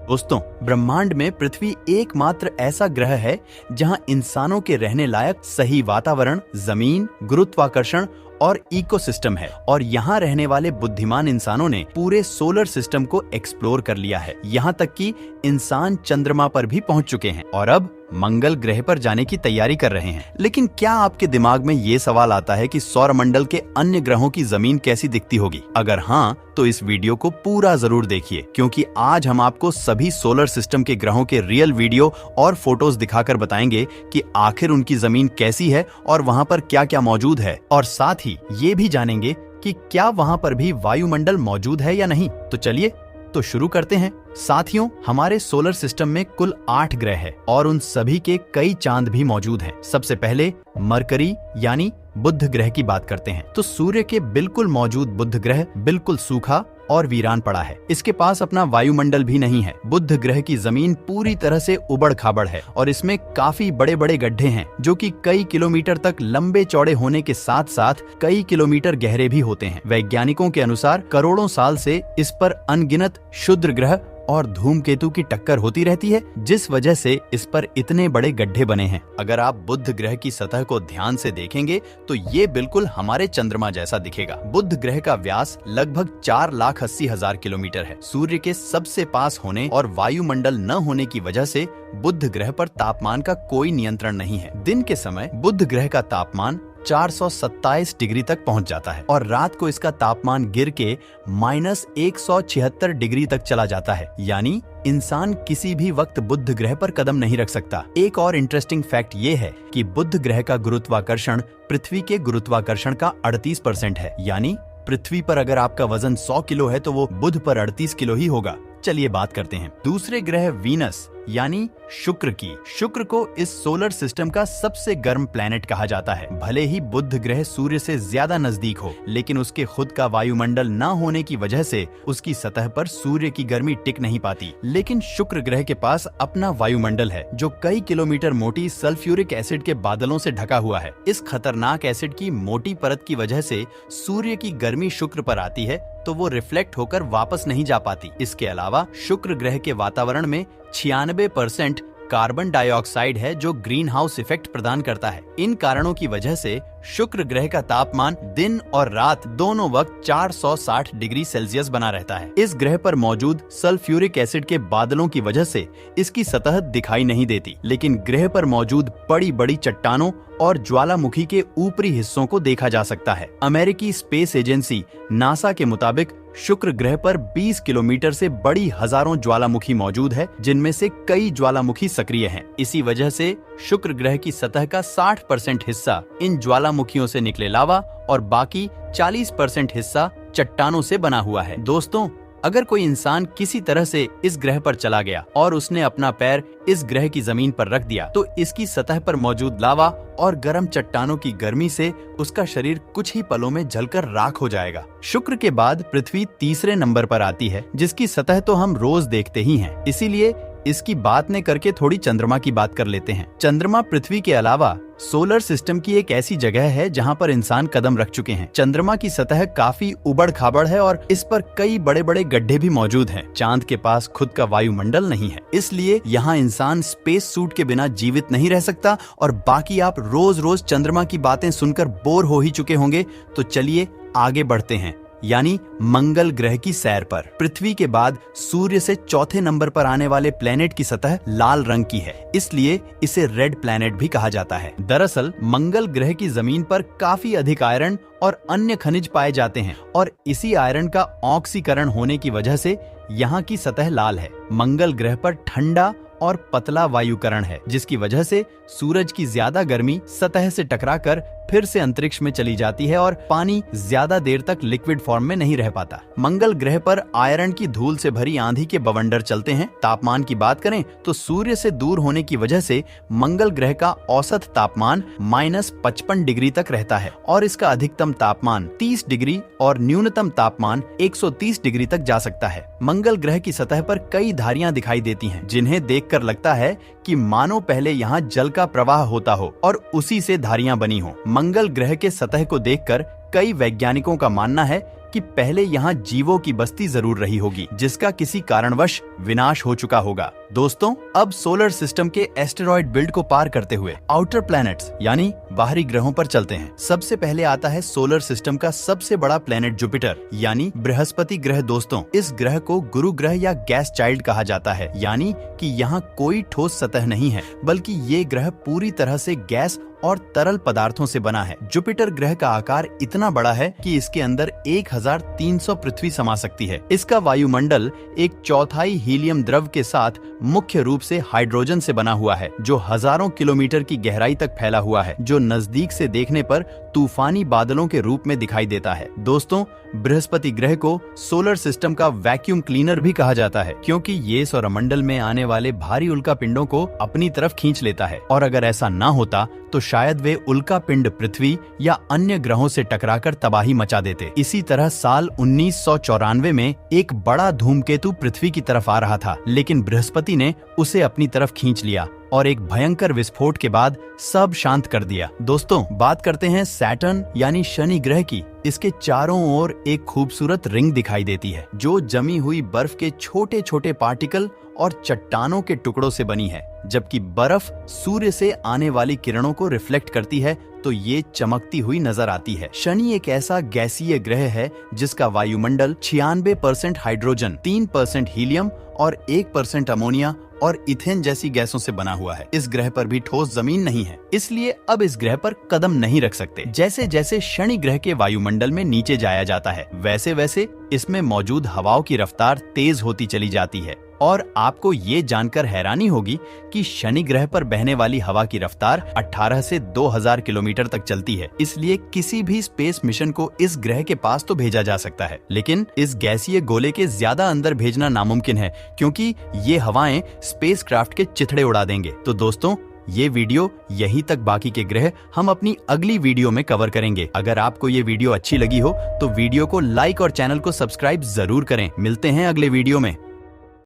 दोस्तों, ब्रह्मांड में पृथ्वी एकमात्र ऐसा ग्रह है जहां इंसानों के रहने लायक सही वातावरण, जमीन, गुरुत्वाकर्षण और इकोसिस्टम है। और यहाँ रहने वाले बुद्धिमान इंसानों ने पूरे सोलर सिस्टम को एक्सप्लोर कर लिया है। यहाँ तक कि इंसान चंद्रमा पर भी पहुंच चुके हैं और अब मंगल ग्रह पर जाने की तैयारी कर रहे हैं। लेकिन क्या आपके दिमाग में ये सवाल आता है कि सौरमंडल के अन्य ग्रहों की जमीन कैसी दिखती होगी? अगर हाँ, तो इस वीडियो को पूरा जरूर देखिए, क्योंकि आज हम आपको सभी सोलर सिस्टम के ग्रहों के रियल वीडियो और फोटोज दिखाकर बताएंगे कि आखिर उनकी जमीन कैसी है और वहाँ पर क्या क्या मौजूद है। और साथ ही ये भी जानेंगे कि क्या वहाँ पर भी वायुमंडल मौजूद है या नहीं। तो चलिए तो शुरू करते हैं। साथियों, हमारे सोलर सिस्टम में कुल 8 ग्रह हैं और उन सभी के कई चांद भी मौजूद हैं। सबसे पहले मरकरी यानी बुध ग्रह की बात करते हैं। तो सूर्य के बिल्कुल मौजूद बुध ग्रह बिल्कुल सूखा और वीरान पड़ा है। इसके पास अपना वायुमंडल भी नहीं है। बुध ग्रह की जमीन पूरी तरह से उबड़ खाबड़ है और इसमें काफी बड़े बड़े गड्ढे हैं जो कि कई किलोमीटर तक लंबे चौड़े होने के साथ साथ कई किलोमीटर गहरे भी होते हैं। वैज्ञानिकों के अनुसार करोड़ों साल से इस पर अनगिनत क्षुद्र ग्रह और धूमकेतु की टक्कर होती रहती है, जिस वजह से इस पर इतने बड़े गड्ढे बने हैं। अगर आप बुध ग्रह की सतह को ध्यान से देखेंगे तो ये बिल्कुल हमारे चंद्रमा जैसा दिखेगा। बुध ग्रह का व्यास लगभग 4,80,000 किलोमीटर है। सूर्य के सबसे पास होने और वायुमंडल न होने की वजह से बुध ग्रह पर तापमान का कोई नियंत्रण नहीं है। दिन के समय बुध ग्रह का तापमान 427 डिग्री तक पहुंच जाता है और रात को इसका तापमान गिर के -176 डिग्री तक चला जाता है। यानी इंसान किसी भी वक्त बुध ग्रह पर कदम नहीं रख सकता। एक और इंटरेस्टिंग फैक्ट ये है कि बुध ग्रह का गुरुत्वाकर्षण पृथ्वी के गुरुत्वाकर्षण का 38% है। यानी पृथ्वी पर अगर आपका वजन 100 किलो है तो वो बुध पर 38 किलो ही होगा। चलिए बात करते हैं दूसरे ग्रह वीनस यानी शुक्र की। शुक्र को इस सोलर सिस्टम का सबसे गर्म प्लैनेट कहा जाता है। भले ही बुध ग्रह सूर्य से ज्यादा नजदीक हो, लेकिन उसके खुद का वायुमंडल न होने की वजह से उसकी सतह पर सूर्य की गर्मी टिक नहीं पाती। लेकिन शुक्र ग्रह के पास अपना वायुमंडल है जो कई किलोमीटर मोटी सल्फ्यूरिक एसिड के बादलों से ढका हुआ है। इस खतरनाक एसिड की मोटी परत की वजह से सूर्य की गर्मी शुक्र पर आती है तो वो रिफ्लेक्ट होकर वापस नहीं जा पाती। इसके अलावा शुक्र ग्रह के वातावरण में 96% कार्बन डाइऑक्साइड है जो ग्रीन हाउस इफेक्ट प्रदान करता है। इन कारणों की वजह से शुक्र ग्रह का तापमान दिन और रात दोनों वक्त 460 डिग्री सेल्सियस बना रहता है। इस ग्रह पर मौजूद सल्फ्यूरिक एसिड के बादलों की वजह से इसकी सतह दिखाई नहीं देती, लेकिन ग्रह पर मौजूद बड़ी बड़ी चट्टानों और ज्वालामुखी के ऊपरी हिस्सों को देखा जा सकता है। अमेरिकी स्पेस एजेंसी नासा के मुताबिक शुक्र ग्रह पर 20 किलोमीटर से बड़ी हजारों ज्वालामुखी मौजूद है, जिनमें से कई ज्वालामुखी सक्रिय हैं। इसी वजह से शुक्र ग्रह की सतह का 60% हिस्सा इन ज्वालामुखियों से निकले लावा और बाकी 40% हिस्सा चट्टानों से बना हुआ है। दोस्तों, अगर कोई इंसान किसी तरह से इस ग्रह पर चला गया और उसने अपना पैर इस ग्रह की जमीन पर रख दिया तो इसकी सतह पर मौजूद लावा और गर्म चट्टानों की गर्मी से उसका शरीर कुछ ही पलों में जलकर राख हो जाएगा। शुक्र के बाद पृथ्वी तीसरे नंबर पर आती है, जिसकी सतह तो हम रोज देखते ही हैं। इसीलिए इसकी बात न करके थोड़ी चंद्रमा की बात कर लेते हैं। चंद्रमा पृथ्वी के अलावा सोलर सिस्टम की एक ऐसी जगह है जहां पर इंसान कदम रख चुके हैं। चंद्रमा की सतह काफी उबड़ खाबड़ है और इस पर कई बड़े बड़े गड्ढे भी मौजूद हैं। चांद के पास खुद का वायुमंडल नहीं है, इसलिए यहाँ इंसान स्पेस सूट के बिना जीवित नहीं रह सकता। और बाकी आप रोज रोज चंद्रमा की बातें सुनकर बोर हो ही चुके होंगे, तो चलिए आगे बढ़ते हैं, यानी मंगल ग्रह की सैर पर। पृथ्वी के बाद सूर्य से चौथे नंबर पर आने वाले प्लेनेट की सतह लाल रंग की है, इसलिए इसे रेड प्लेनेट भी कहा जाता है। दरअसल मंगल ग्रह की जमीन पर काफी अधिक आयरन और अन्य खनिज पाए जाते हैं और इसी आयरन का ऑक्सीकरण होने की वजह से यहाँ की सतह लाल है। मंगल ग्रह पर ठंडा और पतला वायुकरण है, जिसकी वजह से सूरज की ज्यादा गर्मी सतह से टकराकर फिर से अंतरिक्ष में चली जाती है और पानी ज्यादा देर तक लिक्विड फॉर्म में नहीं रह पाता। मंगल ग्रह पर आयरन की धूल से भरी आंधी के बवंडर चलते हैं। तापमान की बात करें तो सूर्य से दूर होने की वजह से मंगल ग्रह का औसत तापमान -55 डिग्री तक रहता है और इसका अधिकतम तापमान 30 डिग्री और न्यूनतम तापमान 130 डिग्री तक जा सकता है। मंगल ग्रह की सतह पर कई धारियां दिखाई देती हैं, जिन्हें देखकर लगता है कि मानो पहले यहाँ जल का प्रवाह होता हो और उसी से धारियां बनी हो। मंगल ग्रह के सतह को देखकर कई वैज्ञानिकों का मानना है कि पहले यहाँ जीवों की बस्ती जरूर रही होगी, जिसका किसी कारणवश विनाश हो चुका होगा। दोस्तों, अब सोलर सिस्टम के एस्टेरॉयड बेल्ट को पार करते हुए आउटर प्लैनेट्स यानी बाहरी ग्रहों पर चलते हैं। सबसे पहले आता है सोलर सिस्टम का सबसे बड़ा प्लैनेट जुपिटर यानी बृहस्पति ग्रह। दोस्तों, इस ग्रह को गुरु ग्रह या गैस चाइल्ड कहा जाता है, यानी कि यहाँ कोई ठोस सतह नहीं है, बल्कि ये ग्रह पूरी तरह से गैस और तरल पदार्थों से बना है। जुपिटर ग्रह का आकार इतना बड़ा है कि इसके अंदर 1300 पृथ्वी समा सकती है। इसका वायुमंडल 1/4 हीलियम द्रव के साथ मुख्य रूप से हाइड्रोजन से बना हुआ है, जो हजारों किलोमीटर की गहराई तक फैला हुआ है, जो नजदीक से देखने पर तूफानी बादलों के रूप में दिखाई देता है। दोस्तों, बृहस्पति ग्रह को सोलर सिस्टम का वैक्यूम क्लीनर भी कहा जाता है, क्योंकि ये सौरमंडल में आने वाले भारी उल्कापिंडों को अपनी तरफ खींच लेता है, और अगर ऐसा ना होता तो शायद वे उल्कापिंड पृथ्वी या अन्य ग्रहों से टकराकर तबाही मचा देते। इसी तरह साल 1994 में एक बड़ा धूमकेतु पृथ्वी की तरफ आ रहा था, लेकिन बृहस्पति ने उसे अपनी तरफ खींच लिया और एक भयंकर विस्फोट के बाद सब शांत कर दिया। दोस्तों, बात करते हैं सैटर्न यानी शनि ग्रह की। इसके चारों ओर एक खूबसूरत रिंग दिखाई देती है, जो जमी हुई बर्फ के छोटे छोटे पार्टिकल और चट्टानों के टुकड़ों से बनी है। जबकि बर्फ सूर्य से आने वाली किरणों को रिफ्लेक्ट करती है, तो ये चमकती हुई नजर आती है। शनि एक ऐसा गैसीय ग्रह है जिसका वायुमंडल 96% हाइड्रोजन, 3% हीलियम और 1% अमोनिया और इथेन जैसी गैसों से बना हुआ है। इस ग्रह पर भी ठोस जमीन नहीं है, इसलिए अब इस ग्रह पर कदम नहीं रख सकते। जैसे जैसे शनि ग्रह के वायुमंडल में नीचे जाया जाता है, वैसे वैसे इसमें मौजूद हवाओं की रफ्तार तेज होती चली जाती है। और आपको ये जानकर हैरानी होगी कि शनि ग्रह पर बहने वाली हवा की रफ्तार 18 से 2000 किलोमीटर तक चलती है। इसलिए किसी भी स्पेस मिशन को इस ग्रह के पास तो भेजा जा सकता है, लेकिन इस गैसीय गोले के ज्यादा अंदर भेजना नामुमकिन है, क्योंकि ये हवाएं स्पेसक्राफ्ट के चिथड़े उड़ा देंगे। तो दोस्तों, ये वीडियो यहीं तक, बाकी के ग्रह हम अपनी अगली वीडियो में कवर करेंगे। अगर आपको ये वीडियो अच्छी लगी हो तो वीडियो को लाइक और चैनल को सब्सक्राइब जरूर करें। मिलते हैं अगले वीडियो में।